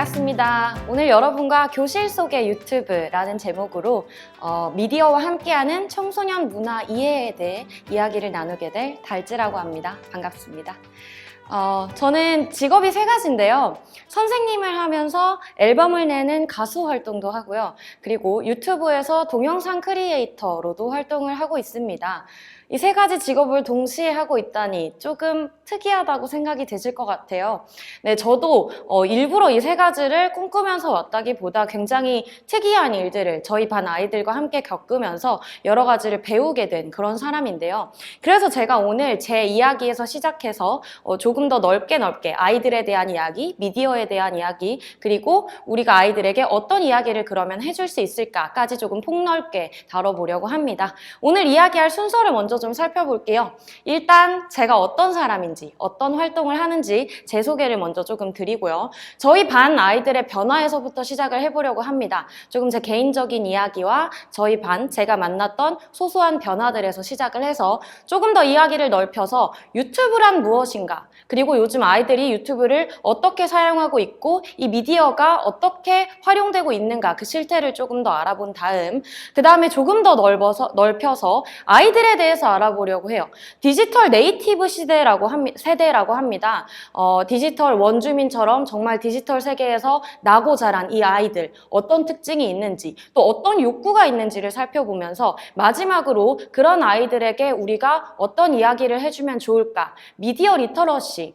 반갑습니다. 오늘 여러분과 교실 속의 유튜브라는 제목으로 미디어와 함께하는 청소년 문화 이해에 대해 이야기를 나누게 될 달지라고 합니다. 반갑습니다. 저는 직업이 세 가지인데요. 선생님을 하면서 앨범을 내는 가수 활동도 하고요. 그리고 유튜브에서 동영상 크리에이터로도 활동을 하고 있습니다. 이 세 가지 직업을 동시에 하고 있다니 조금 특이하다고 생각이 되실 것 같아요. 네, 저도 일부러 이 세 가지를 꿈꾸면서 왔다기보다 굉장히 특이한 일들을 저희 반 아이들과 함께 겪으면서 여러 가지를 배우게 된 그런 사람인데요. 그래서 제가 오늘 제 이야기에서 시작해서 조금 더 넓게 아이들에 대한 이야기, 미디어에 대한 이야기, 그리고 우리가 아이들에게 어떤 이야기를 그러면 해줄 수 있을까까지 조금 폭넓게 다뤄보려고 합니다. 오늘 이야기할 순서를 먼저 좀 살펴볼게요. 일단 제가 어떤 사람인지, 어떤 활동을 하는지 제 소개를 먼저 조금 드리고요. 저희 반 아이들의 변화에서부터 시작을 해보려고 합니다. 조금 제 개인적인 이야기와 저희 반, 제가 만났던 소소한 변화들에서 시작을 해서 조금 더 이야기를 넓혀서 유튜브란 무엇인가, 그리고 요즘 아이들이 유튜브를 어떻게 사용하고 있고 이 미디어가 어떻게 활용되고 있는가 그 실태를 조금 더 알아본 다음 그 다음에 조금 더 넓혀서 아이들에 대해서 알아보려고 해요. 디지털 네이티브 세대라고 합니다. 디지털 원주민처럼 정말 디지털 세계에서 나고 자란 이 아이들 어떤 특징이 있는지 또 어떤 욕구가 있는지를 살펴보면서 마지막으로 그런 아이들에게 우리가 어떤 이야기를 해주면 좋을까? 미디어 리터러시란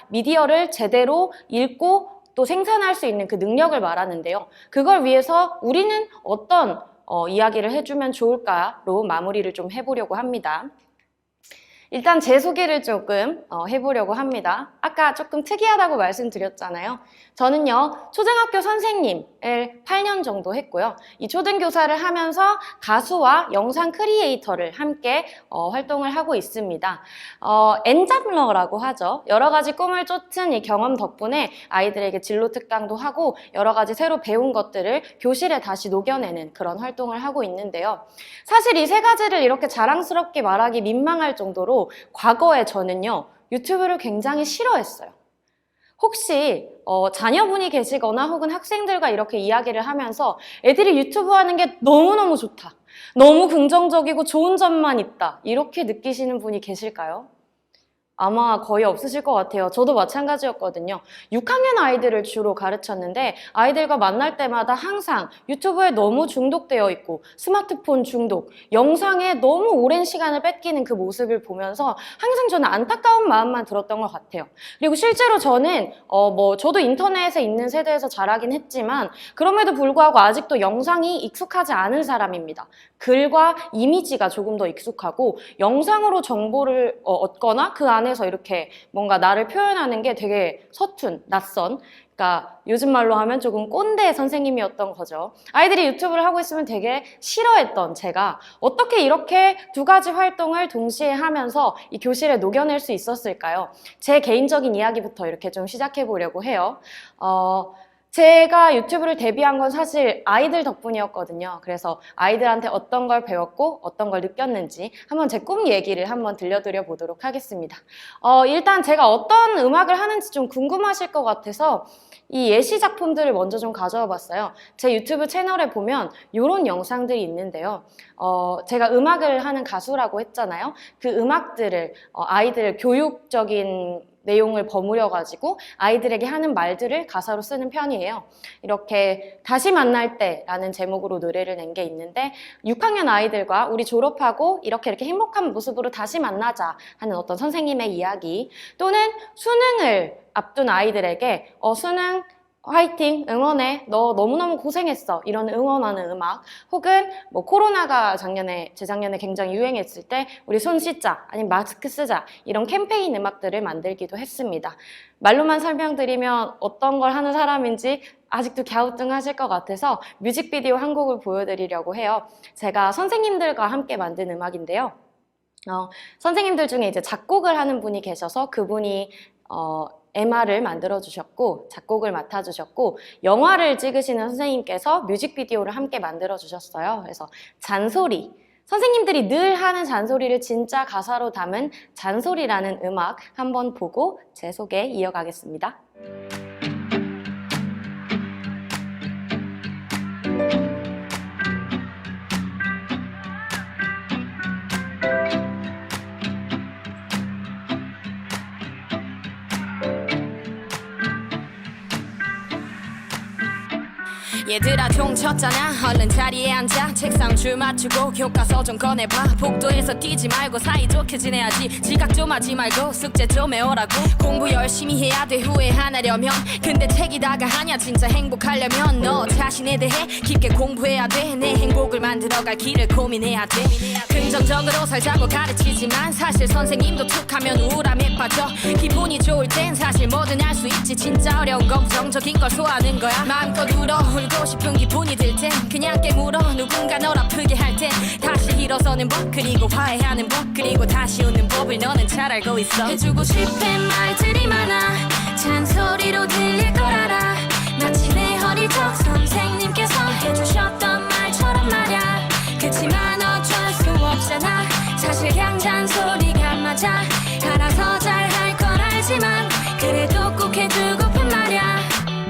미디어를 제대로 읽고 또 생산할 수 있는 그 능력을 말하는데요. 그걸 위해서 우리는 어떤 이야기를 해주면 좋을까로 마무리를 좀 해보려고 합니다. 일단 제 소개를 조금 해보려고 합니다. 아까 조금 특이하다고 말씀드렸잖아요. 저는요, 초등학교 선생님을 8년 정도 했고요. 이 초등교사를 하면서 가수와 영상 크리에이터를 함께 활동을 하고 있습니다. 엔잡러라고 하죠. 여러 가지 꿈을 쫓은 이 경험 덕분에 아이들에게 진로 특강도 하고 여러 가지 새로 배운 것들을 교실에 다시 녹여내는 그런 활동을 하고 있는데요. 사실 이 세 가지를 이렇게 자랑스럽게 말하기 민망할 정도로 과거에 저는요, 유튜브를 굉장히 싫어했어요. 혹시 자녀분이 계시거나 혹은 학생들과 이렇게 이야기를 하면서 애들이 유튜브 하는 게 너무너무 좋다, 너무 긍정적이고 좋은 점만 있다, 이렇게 느끼시는 분이 계실까요? 아마 거의 없으실 것 같아요. 저도 마찬가지였거든요. 6학년 아이들을 주로 가르쳤는데 아이들과 만날 때마다 항상 유튜브에 너무 중독되어 있고 스마트폰 중독, 영상에 너무 오랜 시간을 뺏기는 그 모습을 보면서 항상 저는 안타까운 마음만 들었던 것 같아요. 그리고 실제로 저는 저도 인터넷에 있는 세대에서 자라긴 했지만 그럼에도 불구하고 아직도 영상이 익숙하지 않은 사람입니다. 글과 이미지가 조금 더 익숙하고 영상으로 정보를 얻거나 그 안에서 이렇게 뭔가 나를 표현하는 게 되게 서툰, 낯선, 그러니까 요즘 말로 하면 조금 꼰대 선생님이었던 거죠. 아이들이 유튜브를 하고 있으면 되게 싫어했던 제가 어떻게 이렇게 두 가지 활동을 동시에 하면서 이 교실에 녹여낼 수 있었을까요? 제 개인적인 이야기부터 이렇게 좀 시작해 보려고 해요. 제가 유튜브를 데뷔한 건 사실 아이들 덕분이었거든요. 그래서 아이들한테 어떤 걸 배웠고 어떤 걸 느꼈는지 한번 제 꿈 얘기를 한번 들려드려 보도록 하겠습니다. 일단 제가 어떤 음악을 하는지 좀 궁금하실 것 같아서 이 예시 작품들을 먼저 좀 가져와 봤어요. 제 유튜브 채널에 보면 이런 영상들이 있는데요. 제가 음악을 하는 가수라고 했잖아요. 그 음악들을 아이들 교육적인 내용을 버무려가지고 아이들에게 하는 말들을 가사로 쓰는 편이에요. 이렇게 다시 만날 때라는 제목으로 노래를 낸 게 있는데 6학년 아이들과 우리 졸업하고 이렇게 행복한 모습으로 다시 만나자 하는 어떤 선생님의 이야기, 또는 수능을 앞둔 아이들에게 수능 화이팅, 응원해, 너 너무너무 고생했어, 이런 응원하는 음악, 혹은 코로나가 재작년에 굉장히 유행했을 때 우리 손 씻자, 아니면 마스크 쓰자, 이런 캠페인 음악들을 만들기도 했습니다. 말로만 설명드리면 어떤 걸 하는 사람인지 아직도 갸우뚱하실 것 같아서 뮤직비디오 한 곡을 보여드리려고 해요. 제가 선생님들과 함께 만든 음악인데요. 선생님들 중에 이제 작곡을 하는 분이 계셔서 그분이 MR을 만들어주셨고 작곡을 맡아주셨고 영화를 찍으시는 선생님께서 뮤직비디오를 함께 만들어주셨어요. 그래서 잔소리, 선생님들이 늘 하는 잔소리를 진짜 가사로 담은 잔소리라는 음악 한번 보고 제 소개 이어가겠습니다. 얘들아 종 쳤잖아. 얼른 자리에 앉아. 책상 줄 맞추고 교과서 좀 꺼내봐. 복도에서 뛰지 말고 사이좋게 지내야지. 지각 좀 하지 말고 숙제 좀 해오라고. 공부 열심히 해야 돼 후회 안 하려면. 근데 책이 다가 아냐 진짜 행복하려면. 너 자신에 대해 깊게 공부해야 돼. 내 행복을 만들어갈 길을 고민해야 돼. 긍정적으로 살자고 가르치지만 사실 선생님도 툭하면 우울함에 빠져. 기분이 좋을 땐 사실 뭐든 할 수 있지. 진짜 어려운 건 부정적인 걸 소화하는 거야. 마음껏 울어. 울고 싶은 기분이 들 땐 그냥 깨물어. 누군가 널 아프게 할 땐 다시 일어서는 법, 그리고 화해하는 법, 그리고 다시 웃는 법을 너는 잘 알고 있어. 해주고 싶은 말들이 많아. 잔소리로 들릴 걸 알아. 마치 내 어릴 적 선생님께서 해주셨던 말처럼 말야. 그치만 어쩔 수 없잖아. 사실 그냥 잔소리가 맞아. 알아서 잘할 걸 알지만 그래도 꼭 해주고픈 말야.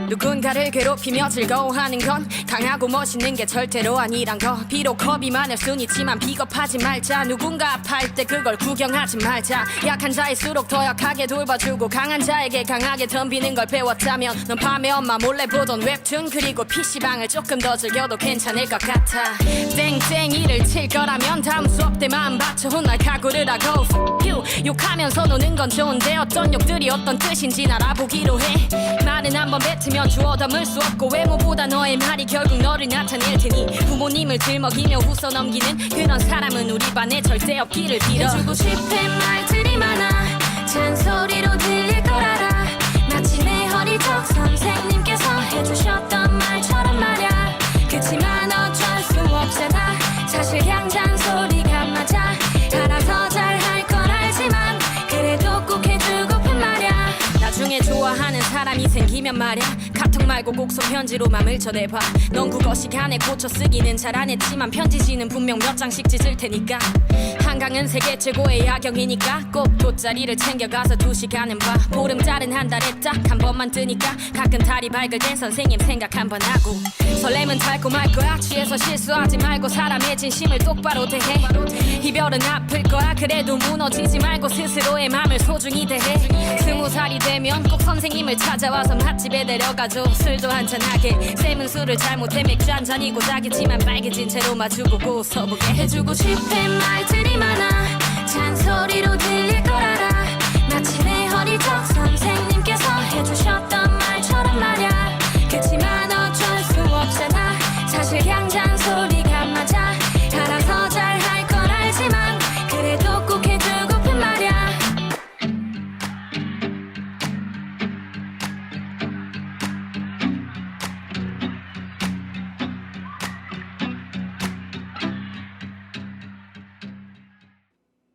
누군가를 괴롭히며 즐거워하는 건 강하고 멋있는 게 절대로 아니란 거. 비록 겁이 많을 순 있지만 비겁하지 말자. 누군가 아파할 때 그걸 구경하지 말자. 약한 자일수록 더 약하게 돌봐주고 강한 자에게 강하게 덤비는 걸 배웠다면 넌 밤에 엄마 몰래 보던 웹툰 그리고 PC방을 조금 더 즐겨도 괜찮을 것 같아. 땡땡이를 칠 거라면 다음 수업 때 마음 받쳐 혼날 각오를 하고 욕하면서 노는 건 좋은데 어떤 욕들이 어떤 뜻인지 알아보기로 해. 말은 한번 뱉으면 주워 담을 수 없고 외모보다 너의 말이 결국 너를 나타낼 테니 부모님을 들먹이며 웃어 넘기는 그런 사람은 우리 반에 절대 없기를 빌어. 해주고 싶은 말들이 많아. 잔소리로 들릴 걸 알아. 마치 내 어릴 적 선생님께서 해주셨던 말처럼 말야. 그치만 어쩔 수 없잖아. 사실 그냥 잔소리가 맞아. 알아서 잘할 걸 알지만 그래도 꼭 해주고픈 말야. 나중에 좋아하는 사람이 생기면 말야. 카톡 말고 곡소 편지로 맘을 전해봐. 넌 국어 시간에 고쳐 쓰기는 잘 안 했지만 편지지는 분명 몇 장씩 찢을 테니까. 한강은 세계 최고의 야경이니까 꼭 돗자리를 챙겨가서 2시간은 봐. 보름달은 한 달에 딱 한 번만 뜨니까 가끔 달이 밝을 땐 선생님 생각 한 번 하고. 설렘은 달콤할 거야. 취해서 실수하지 말고 사람의 진심을 똑바로 대해. 이별은 아플 거야. 그래도 무너지지 말고 스스로의 맘을 소중히 대해. 20살이 되면 꼭 선생님을 찾아와서 맛집에 데려가줘. 술도 한잔하게. 쌤은 술을 잘못해 맥주 한 잔이고 자기지만 빨개진 채로 마주보고 서보게. 해주고 싶은 말들이 많아. 잔소리로 들릴 걸 알아. 마치 내 어릴 적 선생님께서 해주셨던 말처럼 말야. 그치만 어쩔 수 없잖아. 사실 그냥 잔소리가 맞아. 알아서 잘할 걸 알지만 그래도 꼭 해주고픈 말야.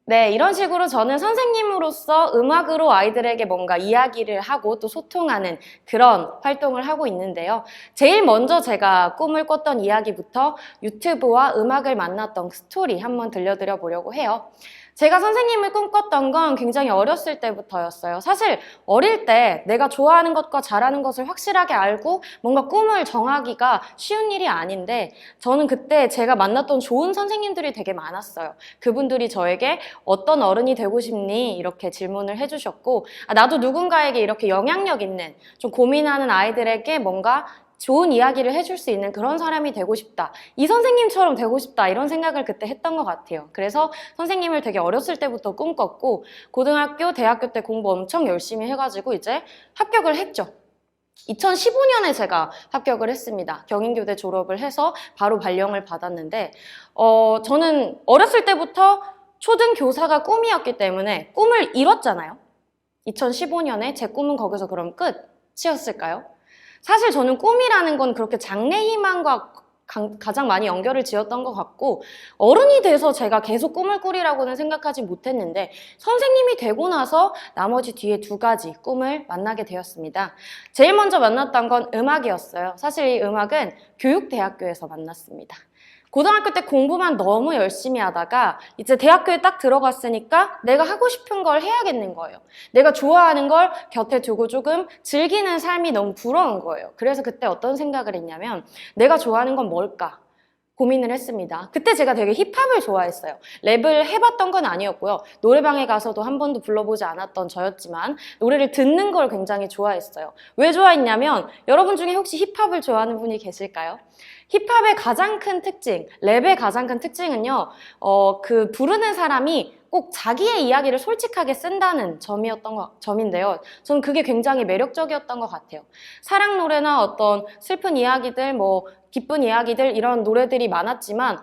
네, 이런 식으로 저는 선생님으로서 음악으로 아이들에게 뭔가 이야기를 하고 또 소통하는 그런 활동을 하고 있는데요. 제일 먼저 제가 꿈을 꿨던 이야기부터 유튜브와 음악을 만났던 스토리 한번 들려드려 보려고 해요. 제가 선생님을 꿈꿨던 건 굉장히 어렸을 때부터였어요. 사실 어릴 때 내가 좋아하는 것과 잘하는 것을 확실하게 알고 뭔가 꿈을 정하기가 쉬운 일이 아닌데 저는 그때 제가 만났던 좋은 선생님들이 되게 많았어요. 그분들이 저에게 어떤 어른이 되고 싶니? 이렇게 질문을 해주셨고 나도 누군가에게 이렇게 영향력 있는 좀 고민하는 아이들에게 뭔가 좋은 이야기를 해줄 수 있는 그런 사람이 되고 싶다. 이 선생님처럼 되고 싶다. 이런 생각을 그때 했던 것 같아요. 그래서 선생님을 되게 어렸을 때부터 꿈꿨고 고등학교, 대학교 때 공부 엄청 열심히 해가지고 이제 합격을 했죠. 2015년에 제가 합격을 했습니다. 경인교대 졸업을 해서 바로 발령을 받았는데 저는 어렸을 때부터 초등교사가 꿈이었기 때문에 꿈을 이뤘잖아요. 2015년에 제 꿈은 거기서 그럼 끝이었을까요? 사실 저는 꿈이라는 건 그렇게 장래희망과 가장 많이 연결을 지었던 것 같고 어른이 돼서 제가 계속 꿈을 꾸리라고는 생각하지 못했는데 선생님이 되고 나서 나머지 뒤에 2가지 꿈을 만나게 되었습니다. 제일 먼저 만났던 건 음악이었어요. 사실 이 음악은 교육대학교에서 만났습니다. 고등학교 때 공부만 너무 열심히 하다가 이제 대학교에 딱 들어갔으니까 내가 하고 싶은 걸 해야겠는 거예요. 내가 좋아하는 걸 곁에 두고 조금 즐기는 삶이 너무 부러운 거예요. 그래서 그때 어떤 생각을 했냐면 내가 좋아하는 건 뭘까? 고민을 했습니다. 그때 제가 되게 힙합을 좋아했어요. 랩을 해봤던 건 아니었고요. 노래방에 가서도 한 번도 불러보지 않았던 저였지만 노래를 듣는 걸 굉장히 좋아했어요. 왜 좋아했냐면 여러분 중에 혹시 힙합을 좋아하는 분이 계실까요? 힙합의 가장 큰 특징, 랩의 가장 큰 특징은요. 그 부르는 사람이 꼭 자기의 이야기를 솔직하게 쓴다는 점인데요. 저는 그게 굉장히 매력적이었던 것 같아요. 사랑 노래나 어떤 슬픈 이야기들, 뭐 기쁜 이야기들 이런 노래들이 많았지만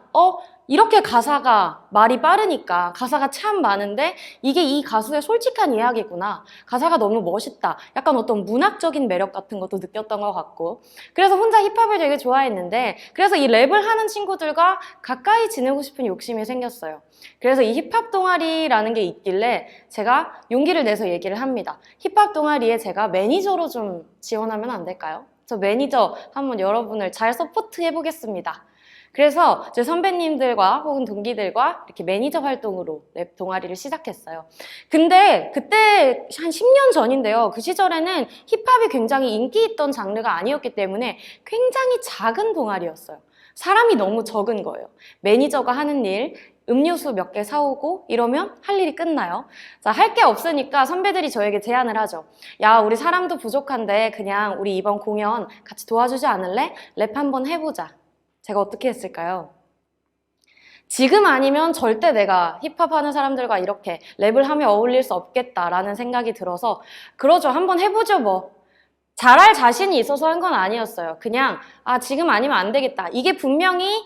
이렇게 가사가 말이 빠르니까 가사가 참 많은데 이게 이 가수의 솔직한 이야기구나. 가사가 너무 멋있다. 약간 어떤 문학적인 매력 같은 것도 느꼈던 것 같고 그래서 혼자 힙합을 되게 좋아했는데 그래서 이 랩을 하는 친구들과 가까이 지내고 싶은 욕심이 생겼어요. 그래서 이 힙합 동아리라는 게 있길래 제가 용기를 내서 얘기를 합니다. 힙합 동아리에 제가 매니저로 좀 지원하면 안 될까요? 저 매니저 한번 여러분을 잘 서포트해 보겠습니다. 그래서 제 선배님들과 혹은 동기들과 이렇게 매니저 활동으로 랩 동아리를 시작했어요. 근데 그때 한 10년 전인데요. 그 시절에는 힙합이 굉장히 인기 있던 장르가 아니었기 때문에 굉장히 작은 동아리였어요. 사람이 너무 적은 거예요. 매니저가 하는 일, 음료수 몇 개 사오고 이러면 할 일이 끝나요. 자, 할 게 없으니까 선배들이 저에게 제안을 하죠. 야, 우리 사람도 부족한데 그냥 우리 이번 공연 같이 도와주지 않을래? 랩 한번 해보자. 제가 어떻게 했을까요? 지금 아니면 절대 내가 힙합 하는 사람들과 이렇게 랩을 하며 어울릴 수 없겠다라는 생각이 들어서 그러죠. 한번 해보죠 뭐. 잘할 자신이 있어서 한 건 아니었어요. 그냥 지금 아니면 안 되겠다. 이게 분명히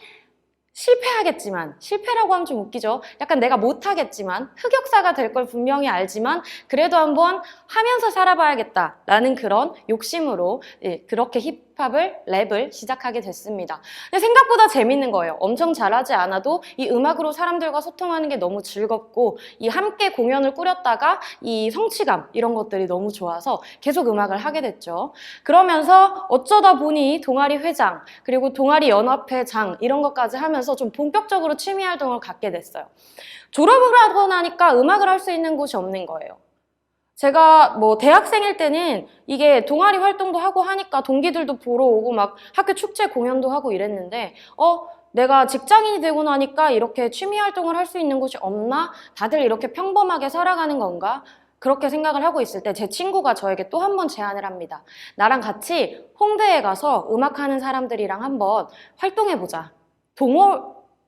실패하겠지만, 실패라고 하면 좀 웃기죠. 약간 내가 못하겠지만 흑역사가 될 걸 분명히 알지만 그래도 한번 하면서 살아봐야겠다라는 그런 욕심으로 그렇게 힙합을, 랩을 시작하게 됐습니다. 근데 생각보다 재밌는 거예요. 엄청 잘하지 않아도 이 음악으로 사람들과 소통하는 게 너무 즐겁고 이 함께 공연을 꾸렸다가 이 성취감 이런 것들이 너무 좋아서 계속 음악을 하게 됐죠. 그러면서 어쩌다 보니 동아리 회장 그리고 동아리 연합회장 이런 것까지 하면서 좀 본격적으로 취미 활동을 갖게 됐어요. 졸업을 하고 나니까 음악을 할 수 있는 곳이 없는 거예요. 제가 뭐 대학생일 때는 이게 동아리 활동도 하고 하니까 동기들도 보러 오고 막 학교 축제 공연도 하고 이랬는데 내가 직장인이 되고 나니까 이렇게 취미 활동을 할 수 있는 곳이 없나? 다들 이렇게 평범하게 살아가는 건가? 그렇게 생각을 하고 있을 때 제 친구가 저에게 또 한 번 제안을 합니다. 나랑 같이 홍대에 가서 음악하는 사람들이랑 한번 활동해보자.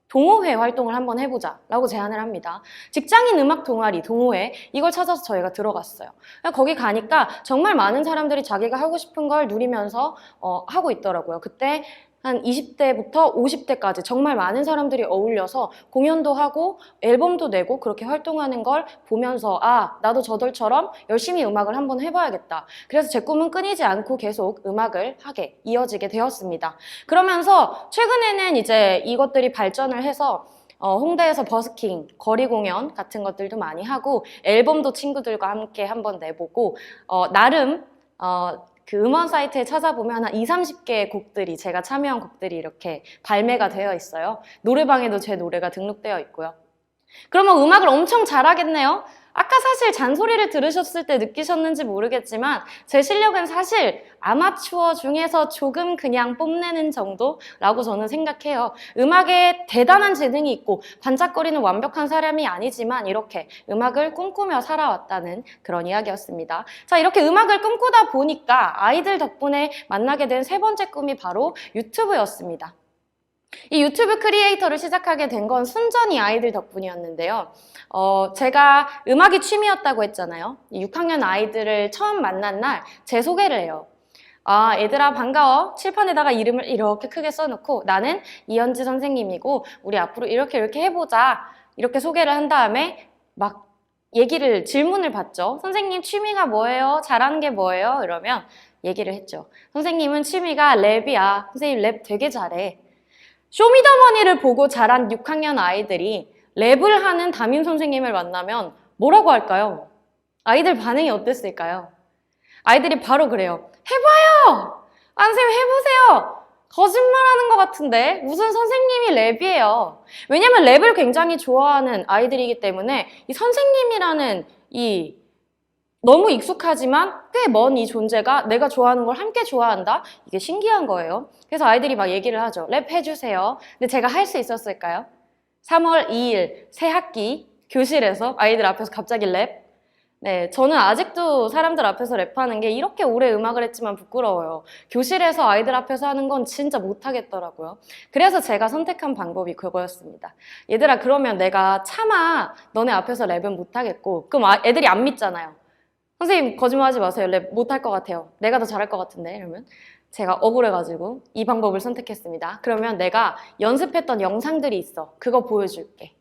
동호회 활동을 한번 해보자 라고 제안을 합니다. 직장인 음악 동아리, 동호회 이걸 찾아서 저희가 들어갔어요. 거기 가니까 정말 많은 사람들이 자기가 하고 싶은 걸 누리면서 하고 있더라고요. 그때 한 20대부터 50대까지 정말 많은 사람들이 어울려서 공연도 하고 앨범도 내고 그렇게 활동하는 걸 보면서 나도 저들처럼 열심히 음악을 한번 해봐야겠다. 그래서 제 꿈은 끊이지 않고 계속 음악을 하게 이어지게 되었습니다. 그러면서 최근에는 이제 이것들이 발전을 해서 홍대에서 버스킹, 거리 공연 같은 것들도 많이 하고 앨범도 친구들과 함께 한번 내보고 나름 그 음원 사이트에 찾아보면 한 20-30개의 곡들이 제가 참여한 곡들이 이렇게 발매가 되어 있어요. 노래방에도 제 노래가 등록되어 있고요. 그러면 음악을 엄청 잘하겠네요? 아까 사실 잔소리를 들으셨을 때 느끼셨는지 모르겠지만 제 실력은 사실 아마추어 중에서 조금 그냥 뽐내는 정도라고 저는 생각해요. 음악에 대단한 재능이 있고 반짝거리는 완벽한 사람이 아니지만 이렇게 음악을 꿈꾸며 살아왔다는 그런 이야기였습니다. 자, 이렇게 음악을 꿈꾸다 보니까 아이들 덕분에 만나게 된 세 번째 꿈이 바로 유튜브였습니다. 이 유튜브 크리에이터를 시작하게 된 건 순전히 아이들 덕분이었는데요. 제가 음악이 취미였다고 했잖아요. 6학년 아이들을 처음 만난 날 제 소개를 해요. 얘들아 반가워. 칠판에다가 이름을 이렇게 크게 써놓고 나는 이현지 선생님이고 우리 앞으로 이렇게 해보자. 이렇게 소개를 한 다음에 막 질문을 받죠. 선생님 취미가 뭐예요? 잘하는 게 뭐예요? 이러면 얘기를 했죠. 선생님은 취미가 랩이야. 선생님 랩 되게 잘해. 쇼미더머니를 보고 자란 6학년 아이들이 랩을 하는 담임 선생님을 만나면 뭐라고 할까요? 아이들 반응이 어땠을까요? 아이들이 바로 그래요. 해봐요! 선생님 해보세요! 거짓말하는 것 같은데 무슨 선생님이 랩이에요. 왜냐면 랩을 굉장히 좋아하는 아이들이기 때문에 이 선생님이라는 이 너무 익숙하지만 꽤 먼 이 존재가 내가 좋아하는 걸 함께 좋아한다? 이게 신기한 거예요. 그래서 아이들이 막 얘기를 하죠. 랩 해주세요. 근데 제가 할 수 있었을까요? 3월 2일 새 학기 교실에서 아이들 앞에서 갑자기 랩? 네, 저는 아직도 사람들 앞에서 랩하는 게 이렇게 오래 음악을 했지만 부끄러워요. 교실에서 아이들 앞에서 하는 건 진짜 못하겠더라고요. 그래서 제가 선택한 방법이 그거였습니다. 얘들아, 그러면 내가 차마 너네 앞에서 랩은 못하겠고, 그럼 애들이 안 믿잖아요. 선생님, 거짓말하지 마세요. 랩 못할 것 같아요. 내가 더 잘할 것 같은데, 이러면. 제가 억울해가지고 이 방법을 선택했습니다. 그러면 내가 연습했던 영상들이 있어. 그거 보여줄게.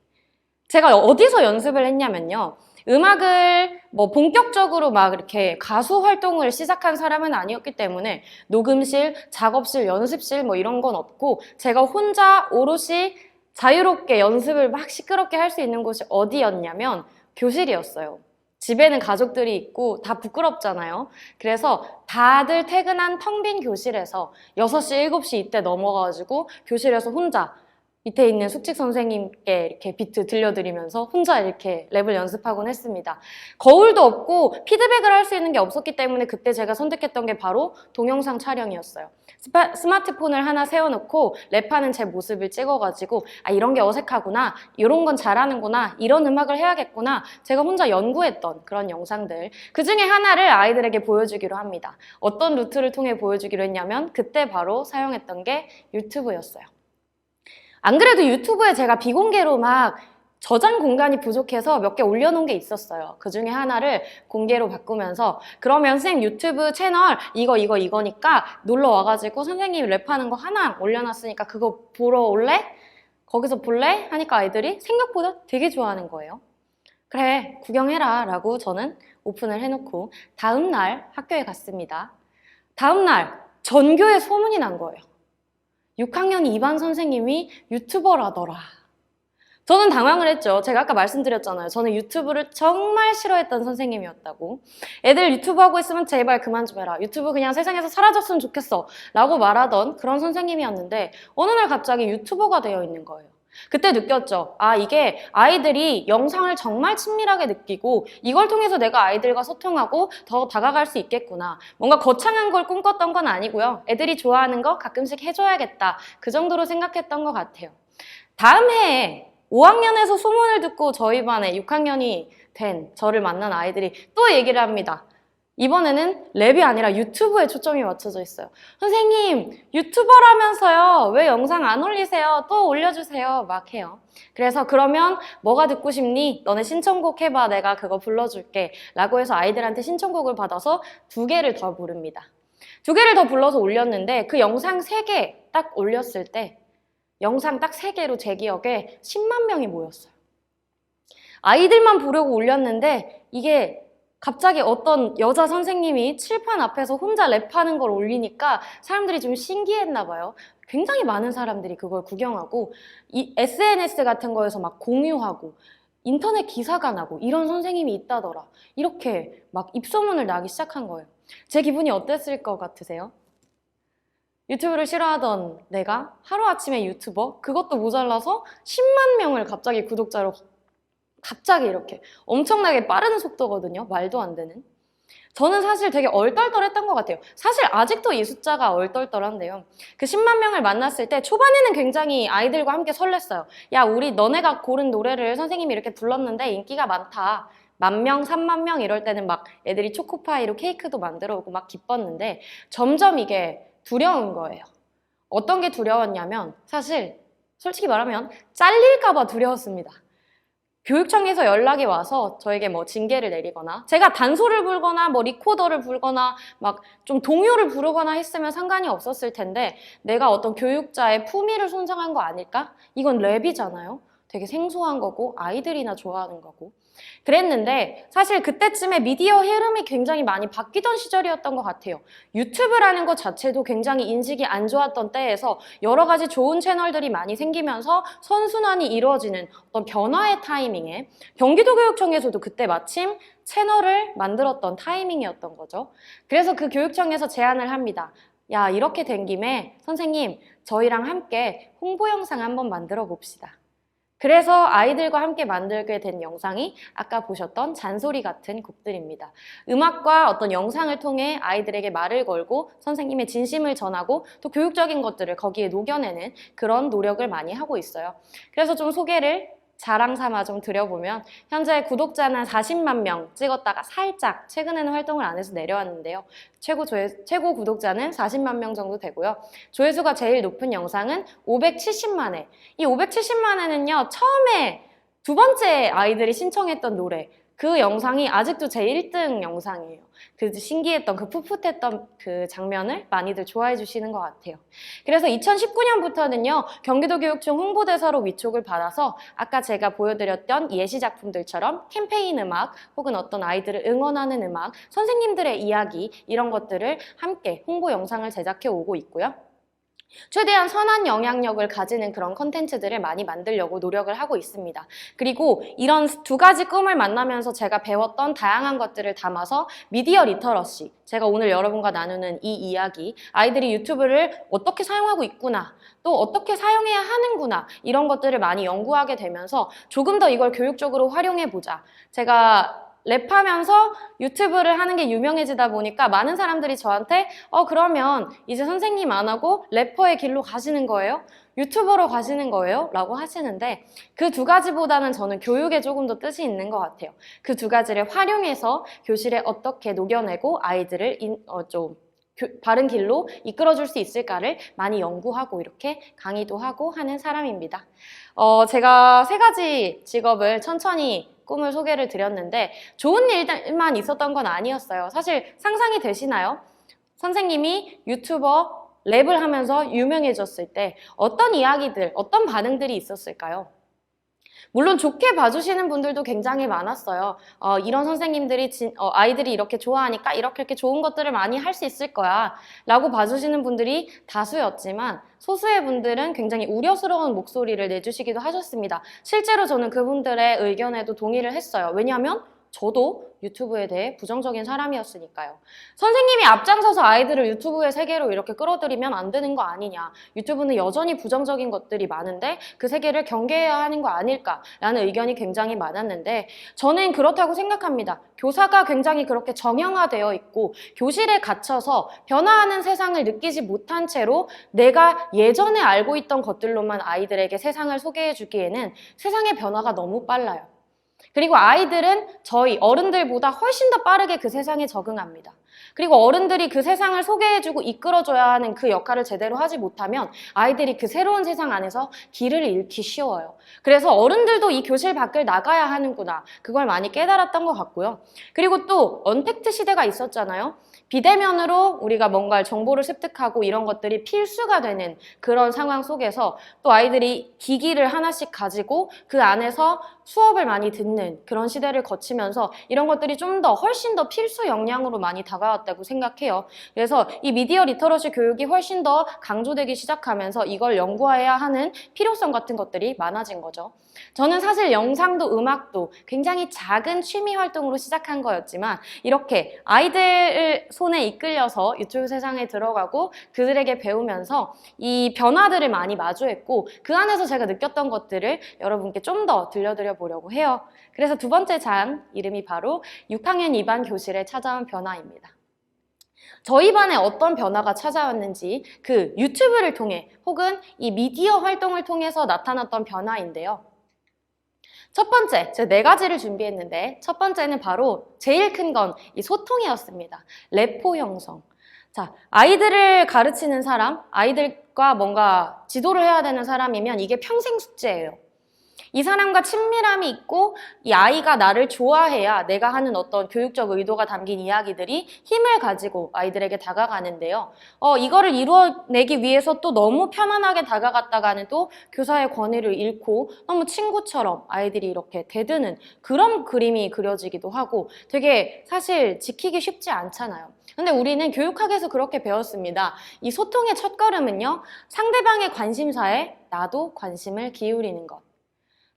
제가 어디서 연습을 했냐면요. 음악을 뭐 본격적으로 막 이렇게 가수 활동을 시작한 사람은 아니었기 때문에 녹음실, 작업실, 연습실 뭐 이런 건 없고 제가 혼자 오롯이 자유롭게 연습을 막 시끄럽게 할 수 있는 곳이 어디였냐면 교실이었어요. 집에는 가족들이 있고 다 부끄럽잖아요. 그래서 다들 퇴근한 텅 빈 교실에서 6시, 7시 이때 넘어가가지고 교실에서 혼자 밑에 있는 숙직 선생님께 이렇게 비트 들려드리면서 혼자 이렇게 랩을 연습하곤 했습니다. 거울도 없고 피드백을 할 수 있는 게 없었기 때문에 그때 제가 선택했던 게 바로 동영상 촬영이었어요. 스마트폰을 하나 세워놓고 랩하는 제 모습을 찍어가지고 아 이런 게 어색하구나, 이런 건 잘하는구나, 이런 음악을 해야겠구나 제가 혼자 연구했던 그런 영상들 그 중에 하나를 아이들에게 보여주기로 합니다. 어떤 루트를 통해 보여주기로 했냐면 그때 바로 사용했던 게 유튜브였어요. 안 그래도 유튜브에 제가 비공개로 막 저장 공간이 부족해서 몇 개 올려놓은 게 있었어요. 그 중에 하나를 공개로 바꾸면서 그러면 선생님 유튜브 채널 이거니까 놀러 와가지고 선생님이 랩하는 거 하나 올려놨으니까 그거 보러 올래? 거기서 볼래? 하니까 아이들이 생각보다 되게 좋아하는 거예요. 그래, 구경해라 라고 저는 오픈을 해놓고 다음날 학교에 갔습니다. 다음날 전교에 소문이 난 거예요. 6학년 2반 선생님이 유튜버라더라. 저는 당황을 했죠. 제가 아까 말씀드렸잖아요. 저는 유튜브를 정말 싫어했던 선생님이었다고. 애들 유튜브 하고 있으면 제발 그만 좀 해라. 유튜브 그냥 세상에서 사라졌으면 좋겠어. 라고 말하던 그런 선생님이었는데 어느 날 갑자기 유튜버가 되어 있는 거예요. 그때 느꼈죠. 아, 이게 아이들이 영상을 정말 친밀하게 느끼고 이걸 통해서 내가 아이들과 소통하고 더 다가갈 수 있겠구나. 뭔가 거창한 걸 꿈꿨던 건 아니고요. 애들이 좋아하는 거 가끔씩 해줘야겠다. 그 정도로 생각했던 것 같아요. 다음 해에 5학년에서 소문을 듣고 저희 반에 6학년이 된 저를 만난 아이들이 또 얘기를 합니다. 이번에는 랩이 아니라 유튜브에 초점이 맞춰져 있어요. 선생님, 유튜버라면서요. 왜 영상 안 올리세요? 또 올려주세요. 막 해요. 그래서 그러면 뭐가 듣고 싶니? 너네 신청곡 해봐. 내가 그거 불러줄게. 라고 해서 아이들한테 신청곡을 받아서 2개를 더 부릅니다. 2개를 더 불러서 올렸는데 그 영상 3개 딱 올렸을 때 영상 딱 3개로 제 기억에 10만 명이 모였어요. 아이들만 보려고 올렸는데 이게 갑자기 어떤 여자 선생님이 칠판 앞에서 혼자 랩하는 걸 올리니까 사람들이 좀 신기했나 봐요. 굉장히 많은 사람들이 그걸 구경하고 이 SNS 같은 거에서 막 공유하고 인터넷 기사가 나고 이런 선생님이 있다더라. 이렇게 막 입소문을 나기 시작한 거예요. 제 기분이 어땠을 것 같으세요? 유튜브를 싫어하던 내가 하루아침에 유튜버? 그것도 모자라서 10만 명을 갑자기 구독자로 갑자기 이렇게 엄청나게 빠른 속도거든요. 말도 안 되는. 저는 사실 되게 얼떨떨했던 것 같아요. 사실 아직도 이 숫자가 얼떨떨한데요. 그 10만 명을 만났을 때 초반에는 굉장히 아이들과 함께 설렜어요. 야, 우리 너네가 고른 노래를 선생님이 이렇게 불렀는데 인기가 많다. 10,000명, 30,000명 이럴 때는 막 애들이 초코파이로 케이크도 만들어 오고 막 기뻤는데 점점 이게 두려운 거예요. 어떤 게 두려웠냐면 사실 솔직히 말하면 잘릴까 봐 두려웠습니다. 교육청에서 연락이 와서 저에게 뭐 징계를 내리거나 제가 단소를 불거나 뭐 리코더를 불거나 막 좀 동요를 부르거나 했으면 상관이 없었을 텐데 내가 어떤 교육자의 품위를 손상한 거 아닐까? 이건 랩이잖아요. 되게 생소한 거고 아이들이나 좋아하는 거고 그랬는데 사실 그때쯤에 미디어 흐름이 굉장히 많이 바뀌던 시절이었던 것 같아요. 유튜브라는 것 자체도 굉장히 인식이 안 좋았던 때에서 여러 가지 좋은 채널들이 많이 생기면서 선순환이 이루어지는 어떤 변화의 타이밍에 경기도교육청에서도 그때 마침 채널을 만들었던 타이밍이었던 거죠. 그래서 그 교육청에서 제안을 합니다. 야, 이렇게 된 김에 선생님 저희랑 함께 홍보 영상 한번 만들어 봅시다. 그래서 아이들과 함께 만들게 된 영상이 아까 보셨던 잔소리 같은 곡들입니다. 음악과 어떤 영상을 통해 아이들에게 말을 걸고 선생님의 진심을 전하고 또 교육적인 것들을 거기에 녹여내는 그런 노력을 많이 하고 있어요. 그래서 좀 소개를 자랑 삼아 좀 드려보면 현재 구독자는 40만 명 찍었다가 살짝 최근에는 활동을 안 해서 내려왔는데요. 최고 구독자는 40만 명 정도 되고요. 조회수가 제일 높은 영상은 570만 회. 이 570만 회는요. 처음에 두 번째 아이들이 신청했던 노래 그 영상이 아직도 제 1등 영상이에요. 그 신기했던 그 풋풋했던 그 장면을 많이들 좋아해 주시는 것 같아요. 그래서 2019년부터는요. 경기도교육청 홍보대사로 위촉을 받아서 아까 제가 보여드렸던 예시 작품들처럼 캠페인 음악 혹은 어떤 아이들을 응원하는 음악, 선생님들의 이야기 이런 것들을 함께 홍보 영상을 제작해 오고 있고요. 최대한 선한 영향력을 가지는 그런 컨텐츠들을 많이 만들려고 노력을 하고 있습니다. 그리고 이런 두 가지 꿈을 만나면서 제가 배웠던 다양한 것들을 담아서 미디어 리터러시, 제가 오늘 여러분과 나누는 이 이야기, 아이들이 유튜브를 어떻게 사용하고 있구나, 또 어떻게 사용해야 하는구나 이런 것들을 많이 연구하게 되면서 조금 더 이걸 교육적으로 활용해보자. 제가 랩하면서 유튜브를 하는 게 유명해지다 보니까 많은 사람들이 저한테 그러면 이제 선생님 안 하고 래퍼의 길로 가시는 거예요? 유튜버로 가시는 거예요? 라고 하시는데 그 두 가지보다는 저는 교육에 조금 더 뜻이 있는 것 같아요. 그 두 가지를 활용해서 교실에 어떻게 녹여내고 아이들을 좀 바른 길로 이끌어줄 수 있을까를 많이 연구하고 이렇게 강의도 하고 하는 사람입니다. 제가 세 가지 직업을 천천히 꿈을 소개를 드렸는데 좋은 일만 있었던 건 아니었어요. 사실 상상이 되시나요? 선생님이 유튜버 랩을 하면서 유명해졌을 때 어떤 이야기들, 어떤 반응들이 있었을까요? 물론 좋게 봐주시는 분들도 굉장히 많았어요. 이런 선생님들이 아이들이 이렇게 좋아하니까 이렇게 좋은 것들을 많이 할 수 있을 거야 라고 봐주시는 분들이 다수였지만 소수의 분들은 굉장히 우려스러운 목소리를 내주시기도 하셨습니다. 실제로 저는 그분들의 의견에도 동의를 했어요. 왜냐하면 저도 유튜브에 대해 부정적인 사람이었으니까요. 선생님이 앞장서서 아이들을 유튜브의 세계로 이렇게 끌어들이면 안 되는 거 아니냐. 유튜브는 여전히 부정적인 것들이 많은데 그 세계를 경계해야 하는 거 아닐까라는 의견이 굉장히 많았는데 저는 그렇다고 생각합니다. 교사가 굉장히 그렇게 정형화되어 있고 교실에 갇혀서 변화하는 세상을 느끼지 못한 채로 내가 예전에 알고 있던 것들로만 아이들에게 세상을 소개해 주기에는 세상의 변화가 너무 빨라요. 그리고 아이들은 저희 어른들보다 훨씬 더 빠르게 그 세상에 적응합니다. 그리고 어른들이 그 세상을 소개해주고 이끌어줘야 하는 그 역할을 제대로 하지 못하면 아이들이 그 새로운 세상 안에서 길을 잃기 쉬워요. 그래서 어른들도 이 교실 밖을 나가야 하는구나. 그걸 많이 깨달았던 것 같고요. 그리고 또 언택트 시대가 있었잖아요. 비대면으로 우리가 뭔가 정보를 습득하고 이런 것들이 필수가 되는 그런 상황 속에서 또 아이들이 기기를 하나씩 가지고 그 안에서 수업을 많이 듣는 그런 시대를 거치면서 이런 것들이 좀 더 훨씬 더 필수 역량으로 많이 다가왔다고 생각해요. 그래서 이 미디어 리터러시 교육이 훨씬 더 강조되기 시작하면서 이걸 연구해야 하는 필요성 같은 것들이 많아진 거죠. 저는 사실 영상도 음악도 굉장히 작은 취미 활동으로 시작한 거였지만 이렇게 아이들 손에 이끌려서 유튜브 세상에 들어가고 그들에게 배우면서 이 변화들을 많이 마주했고 그 안에서 제가 느꼈던 것들을 여러분께 좀 더 들려드려 보려고 해요. 그래서 두 번째 장 이름이 바로 6학년 2반 교실에 찾아온 변화입니다. 저희 반에 어떤 변화가 찾아왔는지 그 유튜브를 통해 혹은 이 미디어 활동을 통해서 나타났던 변화인데요. 첫 번째, 제가 네 가지를 준비했는데 첫 번째는 바로 제일 큰 건 이 소통이었습니다. 레포 형성. 자, 아이들을 가르치는 사람, 아이들과 뭔가 지도를 해야 되는 사람이면 이게 평생 숙제예요. 이 사람과 친밀함이 있고 이 아이가 나를 좋아해야 내가 하는 어떤 교육적 의도가 담긴 이야기들이 힘을 가지고 아이들에게 다가가는데요. 이거를 이루어내기 위해서 또 너무 편안하게 다가갔다가는 또 교사의 권위를 잃고 너무 친구처럼 아이들이 이렇게 대드는 그런 그림이 그려지기도 하고 되게 사실 지키기 쉽지 않잖아요. 근데 우리는 교육학에서 그렇게 배웠습니다. 이 소통의 첫걸음은요. 상대방의 관심사에 나도 관심을 기울이는 것.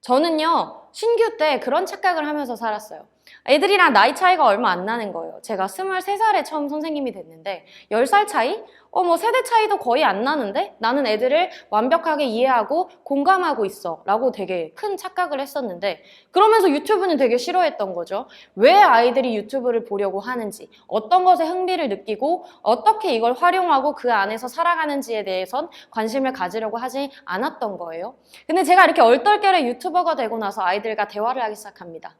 저는요, 신규 때 그런 착각을 하면서 살았어요. 애들이랑 나이 차이가 얼마 안 나는 거예요. 제가 23살에 처음 선생님이 됐는데 10살 차이? 뭐 세대 차이도 거의 안 나는데 나는 애들을 완벽하게 이해하고 공감하고 있어 라고 되게 큰 착각을 했었는데 그러면서 유튜브는 되게 싫어했던 거죠. 왜 아이들이 유튜브를 보려고 하는지, 어떤 것에 흥미를 느끼고 어떻게 이걸 활용하고 그 안에서 살아가는지에 대해선 관심을 가지려고 하지 않았던 거예요. 근데 제가 이렇게 얼떨결에 유튜버가 되고 나서 아이들과 대화를 하기 시작합니다.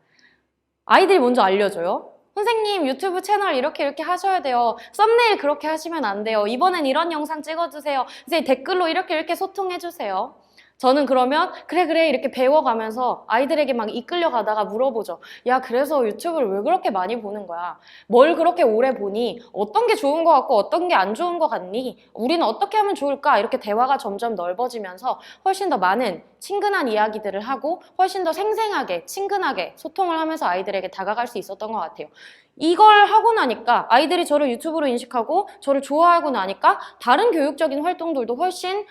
아이들이 먼저 알려줘요. 선생님 유튜브 채널 이렇게 하셔야 돼요. 썸네일 그렇게 하시면 안 돼요. 이번엔 이런 영상 찍어주세요. 선생님 댓글로 이렇게 소통해주세요. 저는 그러면 그래 이렇게 배워가면서 아이들에게 막 이끌려가다가 물어보죠. 야, 그래서 유튜브를 왜 그렇게 많이 보는 거야? 뭘 그렇게 오래 보니? 어떤 게 좋은 것 같고 어떤 게 안 좋은 것 같니? 우리는 어떻게 하면 좋을까? 이렇게 대화가 점점 넓어지면서 훨씬 더 많은 친근한 이야기들을 하고 훨씬 더 생생하게 친근하게 소통을 하면서 아이들에게 다가갈 수 있었던 것 같아요. 이걸 하고 나니까 아이들이 저를 유튜브로 인식하고 저를 좋아하고 나니까 다른 교육적인 활동들도 훨씬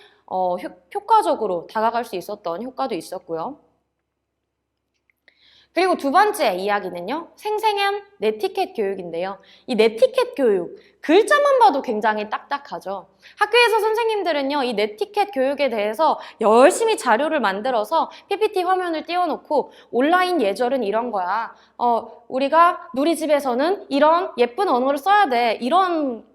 효과적으로 다가갈 수 있었던 효과도 있었고요. 그리고 두 번째 이야기는요. 생생한 네티켓 교육인데요. 이 네티켓 교육, 글자만 봐도 굉장히 딱딱하죠. 학교에서 선생님들은요. 이 네티켓 교육에 대해서 열심히 자료를 만들어서 PPT 화면을 띄워놓고 온라인 예절은 이런 거야. 우리가 누리집에서는 이런 예쁜 언어를 써야 돼. 이런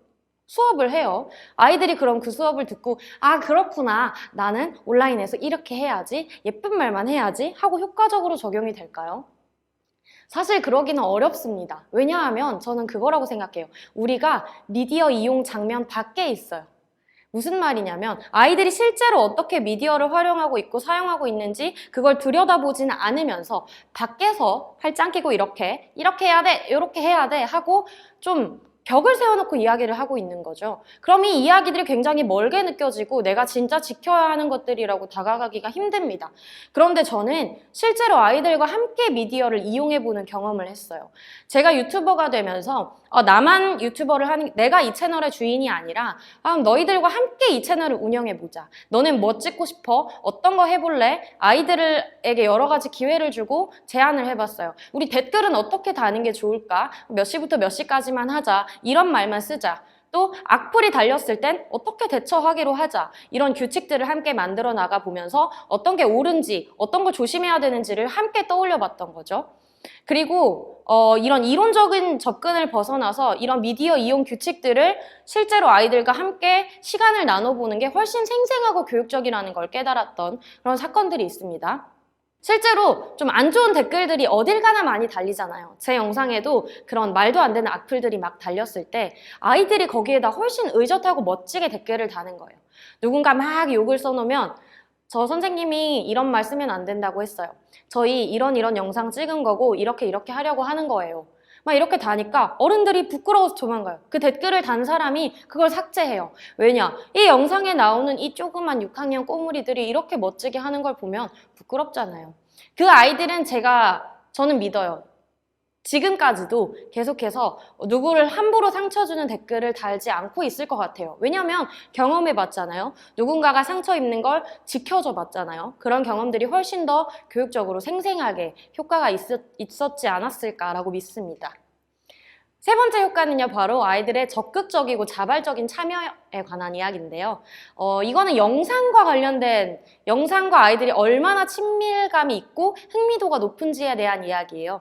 수업을 해요. 아이들이 그럼 그 수업을 듣고 아 그렇구나 나는 온라인에서 이렇게 해야지 예쁜 말만 해야지 하고 효과적으로 적용이 될까요? 사실 그러기는 어렵습니다. 왜냐하면 저는 그거라고 생각해요. 우리가 미디어 이용 장면 밖에 있어요. 무슨 말이냐면 아이들이 실제로 어떻게 미디어를 활용하고 있고 사용하고 있는지 그걸 들여다보지는 않으면서 밖에서 팔짱 끼고 이렇게 해야 돼 이렇게 해야 돼 하고 좀 벽을 세워놓고 이야기를 하고 있는 거죠. 그럼 이 이야기들이 굉장히 멀게 느껴지고 내가 진짜 지켜야 하는 것들이라고 다가가기가 힘듭니다. 그런데 저는 실제로 아이들과 함께 미디어를 이용해보는 경험을 했어요. 제가 유튜버가 되면서 나만 유튜버를 하는 내가 이 채널의 주인이 아니라 너희들과 함께 이 채널을 운영해보자. 너는 뭐 찍고 싶어? 어떤 거 해볼래? 아이들에게 여러 가지 기회를 주고 제안을 해봤어요. 우리 댓글은 어떻게 다는 게 좋을까? 몇 시부터 몇 시까지만 하자. 이런 말만 쓰자. 또 악플이 달렸을 땐 어떻게 대처하기로 하자. 이런 규칙들을 함께 만들어 나가 보면서 어떤 게 옳은지 어떤 걸 조심해야 되는지를 함께 떠올려 봤던 거죠. 그리고 이런 이론적인 접근을 벗어나서 이런 미디어 이용 규칙들을 실제로 아이들과 함께 시간을 나눠보는 게 훨씬 생생하고 교육적이라는 걸 깨달았던 그런 사건들이 있습니다. 실제로 좀 안 좋은 댓글들이 어딜 가나 많이 달리잖아요. 제 영상에도 그런 말도 안 되는 악플들이 막 달렸을 때 아이들이 거기에다 훨씬 의젓하고 멋지게 댓글을 다는 거예요. 누군가 막 욕을 써놓으면 저 선생님이 이런 말 쓰면 안 된다고 했어요. 저희 이런 영상 찍은 거고 이렇게 하려고 하는 거예요. 막 이렇게 다니까 어른들이 부끄러워서 도망가요. 그 댓글을 단 사람이 그걸 삭제해요. 왜냐? 이 영상에 나오는 이 조그만 6학년 꼬물이들이 이렇게 멋지게 하는 걸 보면 부끄럽잖아요. 그 아이들은 저는 믿어요. 지금까지도 계속해서 누구를 함부로 상처 주는 댓글을 달지 않고 있을 것 같아요. 왜냐하면 경험해 봤잖아요. 누군가가 상처 입는 걸 지켜줘 봤잖아요. 그런 경험들이 훨씬 더 교육적으로 생생하게 효과가 있었지 않았을까라고 믿습니다. 세 번째 효과는요, 바로 아이들의 적극적이고 자발적인 참여에 관한 이야기인데요. 이거는 영상과 아이들이 얼마나 친밀감이 있고 흥미도가 높은지에 대한 이야기예요.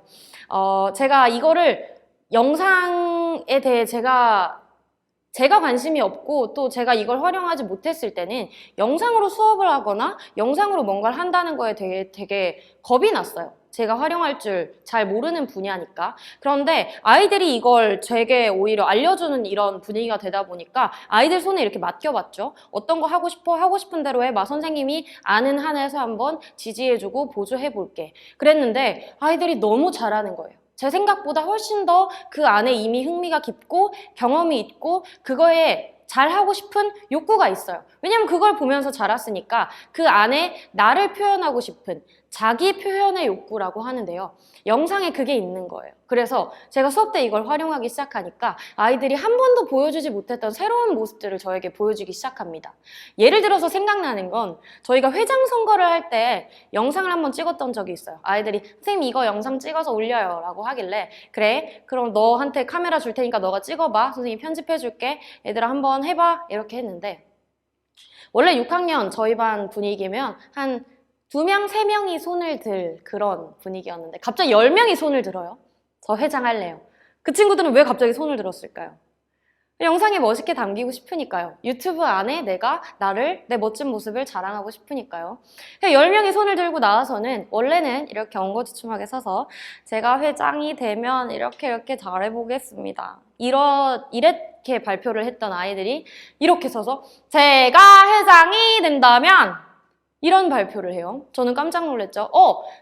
제가 이거를 영상에 대해 제가 관심이 없고 또 제가 이걸 활용하지 못했을 때는 영상으로 수업을 하거나 영상으로 뭔가를 한다는 거에 되게 겁이 났어요. 제가 활용할 줄 잘 모르는 분야니까. 그런데 아이들이 이걸 제게 오히려 알려주는 이런 분위기가 되다 보니까 아이들 손에 이렇게 맡겨봤죠. 어떤 거 하고 싶어? 하고 싶은 대로 해. 선생님이 아는 한에서 한번 지지해주고 보조해볼게. 그랬는데 아이들이 너무 잘하는 거예요. 제 생각보다 훨씬 더 그 안에 이미 흥미가 깊고 경험이 있고 그거에 잘하고 싶은 욕구가 있어요. 왜냐면 그걸 보면서 자랐으니까 그 안에 나를 표현하고 싶은 자기 표현의 욕구라고 하는데요. 영상에 그게 있는 거예요. 그래서 제가 수업 때 이걸 활용하기 시작하니까 아이들이 한 번도 보여주지 못했던 새로운 모습들을 저에게 보여주기 시작합니다. 예를 들어서 생각나는 건 저희가 회장 선거를 할 때 영상을 한번 찍었던 적이 있어요. 아이들이 선생님 이거 영상 찍어서 올려요 라고 하길래 그래 그럼 너한테 카메라 줄 테니까 너가 찍어봐. 선생님이 편집해 줄게. 얘들아 한번 해봐. 이렇게 했는데 원래 6학년 저희 반 분위기면 한 2명, 3명이 손을 들 그런 분위기였는데 갑자기 10명이 손을 들어요. 저 회장할래요. 그 친구들은 왜 갑자기 손을 들었을까요? 영상에 멋있게 담기고 싶으니까요. 유튜브 안에 내가 내 멋진 모습을 자랑하고 싶으니까요. 10명이 손을 들고 나와서는 원래는 이렇게 엉거주춤하게 서서 제가 회장이 되면 이렇게 잘해보겠습니다. 이렇게 발표를 했던 아이들이 이렇게 서서 제가 회장이 된다면 이런 발표를 해요. 저는 깜짝 놀랐죠.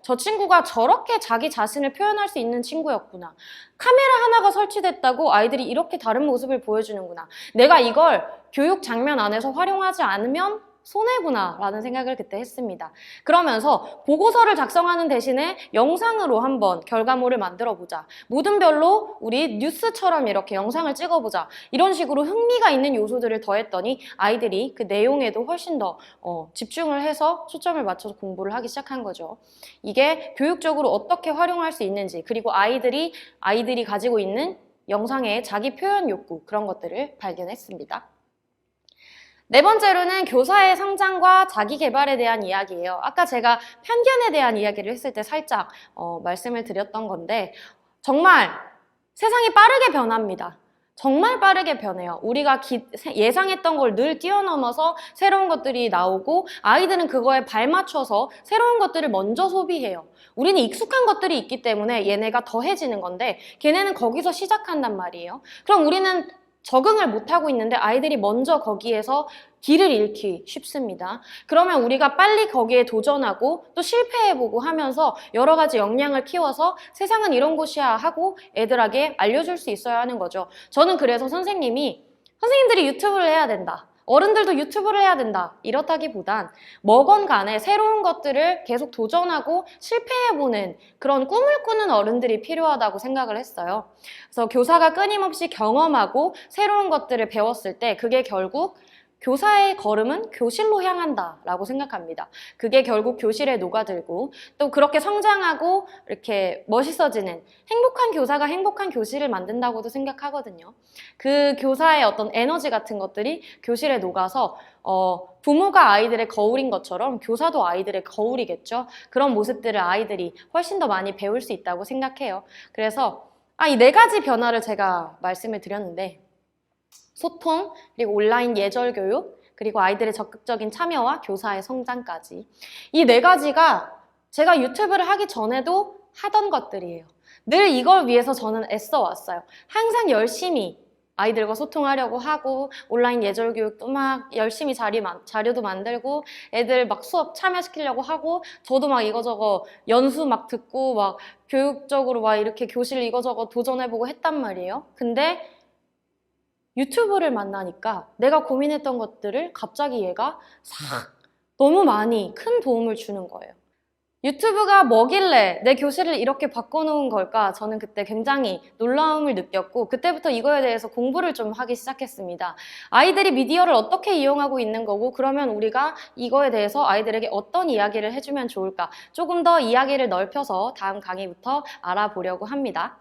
저 친구가 저렇게 자기 자신을 표현할 수 있는 친구였구나. 카메라 하나가 설치됐다고 아이들이 이렇게 다른 모습을 보여주는구나. 내가 이걸 교육 장면 안에서 활용하지 않으면 손해구나 라는 생각을 그때 했습니다. 그러면서 보고서를 작성하는 대신에 영상으로 한번 결과물을 만들어 보자. 모든별로 우리 뉴스처럼 이렇게 영상을 찍어보자. 이런 식으로 흥미가 있는 요소들을 더했더니 아이들이 그 내용에도 훨씬 더 집중을 해서 초점을 맞춰서 공부를 하기 시작한 거죠. 이게 교육적으로 어떻게 활용할 수 있는지 그리고 아이들이 가지고 있는 영상의 자기 표현 욕구 그런 것들을 발견했습니다. 네 번째로는 교사의 성장과 자기 개발에 대한 이야기예요. 아까 제가 편견에 대한 이야기를 했을 때 살짝 말씀을 드렸던 건데 정말 세상이 빠르게 변합니다. 정말 빠르게 변해요. 우리가 예상했던 걸 늘 뛰어넘어서 새로운 것들이 나오고 아이들은 그거에 발맞춰서 새로운 것들을 먼저 소비해요. 우리는 익숙한 것들이 있기 때문에 얘네가 더해지는 건데 걔네는 거기서 시작한단 말이에요. 그럼 우리는 적응을 못하고 있는데 아이들이 먼저 거기에서 길을 잃기 쉽습니다. 그러면 우리가 빨리 거기에 도전하고 또 실패해보고 하면서 여러 가지 역량을 키워서 세상은 이런 곳이야 하고 애들에게 알려줄 수 있어야 하는 거죠. 저는 그래서 선생님들이 유튜브를 해야 된다. 어른들도 유튜브를 해야 된다. 이렇다기보단 뭐건 간에 새로운 것들을 계속 도전하고 실패해보는 그런 꿈을 꾸는 어른들이 필요하다고 생각을 했어요. 그래서 교사가 끊임없이 경험하고 새로운 것들을 배웠을 때 그게 결국 교사의 걸음은 교실로 향한다 라고 생각합니다. 그게 결국 교실에 녹아들고 또 그렇게 성장하고 이렇게 멋있어지는 행복한 교사가 행복한 교실을 만든다고도 생각하거든요. 그 교사의 어떤 에너지 같은 것들이 교실에 녹아서 부모가 아이들의 거울인 것처럼 교사도 아이들의 거울이겠죠. 그런 모습들을 아이들이 훨씬 더 많이 배울 수 있다고 생각해요. 그래서 이 4가지 변화를 제가 말씀을 드렸는데 소통, 그리고 온라인 예절 교육, 그리고 아이들의 적극적인 참여와 교사의 성장까지. 이 4가지가 제가 유튜브를 하기 전에도 하던 것들이에요. 늘 이걸 위해서 저는 애써 왔어요. 항상 열심히 아이들과 소통하려고 하고 온라인 예절 교육도 막 열심히 자료도 만들고 애들 막 수업 참여시키려고 하고 저도 막 이거저거 연수 막 듣고 막 교육적으로 막 이렇게 교실 이거저거 도전해보고 했단 말이에요. 근데 유튜브를 만나니까 내가 고민했던 것들을 갑자기 얘가 싹 너무 많이 큰 도움을 주는 거예요. 유튜브가 뭐길래 내 교실을 이렇게 바꿔놓은 걸까? 저는 그때 굉장히 놀라움을 느꼈고 그때부터 이거에 대해서 공부를 좀 하기 시작했습니다. 아이들이 미디어를 어떻게 이용하고 있는 거고 그러면 우리가 이거에 대해서 아이들에게 어떤 이야기를 해주면 좋을까? 조금 더 이야기를 넓혀서 다음 강의부터 알아보려고 합니다.